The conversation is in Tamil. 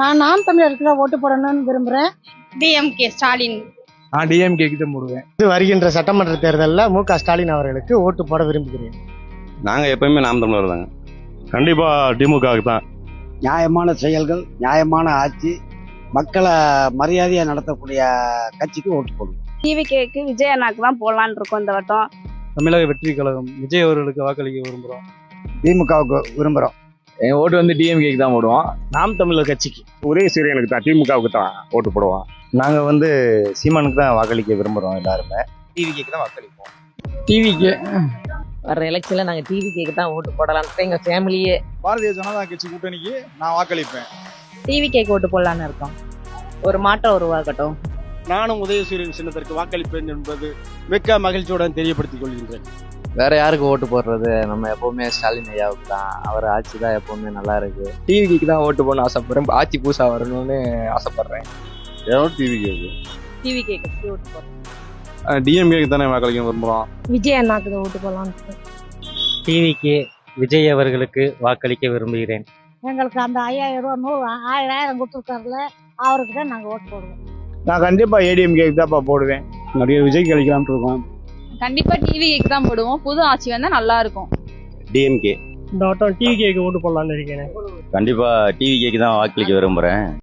நான் தமிழருக்கு தான் ஓட்டு போடணும்னு விரும்புறேன். டிஎம்கே ஸ்டாலின். நான் டிஎம்கேக்கு தான் போடுவேன். வருகின்ற சட்டமன்ற தேர்தலில் மு.க. ஸ்டாலின் அவர்களுக்கு ஓட்டு போட விரும்புகிறேன். நாங்க எப்பயுமே நாம் தமிழர் தாங்க. கண்டிப்பா திமுகவுக்கு தான். நியாயமான செயல்கள், நியாயமான ஆட்சி, மக்களை மரியாதையா நடத்தக்கூடிய கட்சிக்கு ஓட்டு போடுவோம். டிவிகேக்கு விஜய் அண்ணாக்கு தான் போடலான்னு இருக்கோம் இந்த வட்டம். தமிழக வெற்றி கழகம் விஜய் அவர்களுக்கு வாக்களிக்க விரும்புகிறோம். திமுகவுக்கு விரும்புகிறோம். என் ஓட்டு வந்து டிஎம்கேக்கு தான் போடுவோம். நாம் தமிழர் கட்சிக்கு. ஒரே சீரியனுக்கு தான், திமுகவுக்கு தான் ஓட்டு போடுவோம். நாங்க வந்து சீமானுக்கு தான் வாக்களிக்க விரும்புறோம். எல்லாருமே டிவிகேக்கு தான் வாக்களிப்போம். டிவிக்கு வர எலெக்ஷன்ல நாங்க டிவிகேக்கு தான் ஓட்டு போடலாம்னு எங்க ஃபேமிலியே. பாரதிய ஜனதா கட்சி கூட்டணிக்கு நான் வாக்களிப்பேன். டிவிகேக்கு ஓட்டு போடலான்னு இருக்கோம். ஒரு மாற்றம் உருவாக்கட்டும். நானும் உதயசூரியன் சின்னத்திற்கு வாக்களிப்பேன் என்பது மிக்க மகிழ்ச்சியுடன் தெரியப்படுத்திக் கொள்கின்றேன். வேற யாருக்கு ஓட்டு போடுறது? நம்ம எப்பவுமே ஸ்டாலின் ஐயாவுக்கு தான். அவர் ஆட்சி தான் எப்பவுமே நல்லா இருக்கு. டிவிக்கு தான் ஓட்டு போடணும்னு ஆசைப்படுறேன். ஆட்சி பூசா வரணும்னு ஆசைப்படுறேன். டிவிகேக்கு ஓட்டு போடுறோம். டிஎம்கேக்கு தானே வாக்களிக்க விரும்புறோம். விஜய் அண்ணாக்கு தான் ஓட்டு போடலான்னு. டிவிக்கு விஜய் அவர்களுக்கு வாக்களிக்க விரும்புகிறேன். எங்களுக்கு அந்த 5000 ரூபா 1000 கொடுத்துருக்காருல, அவருக்கு தான் நாங்கள் ஓட்டு போடுவோம். நான் கண்டிப்பா ஏடிஎம்கேக்கு தான்ப்பா போடுவேன். நிறைய விஜய் கழிக்கலாம்னு இருக்கோம். கண்டிப்பா டிவிகேக்கு தான் போடுவோம். புது ஆட்சி வந்தா நல்லா இருக்கும். டிஎம்கே. இந்த வட்டம் டிவிகேக்கு ஓட்டு போடலாம்னு இருக்கேன். கண்டிப்பா டிவிகேக்கு தான் வாக்களிக்க விரும்புறேன்.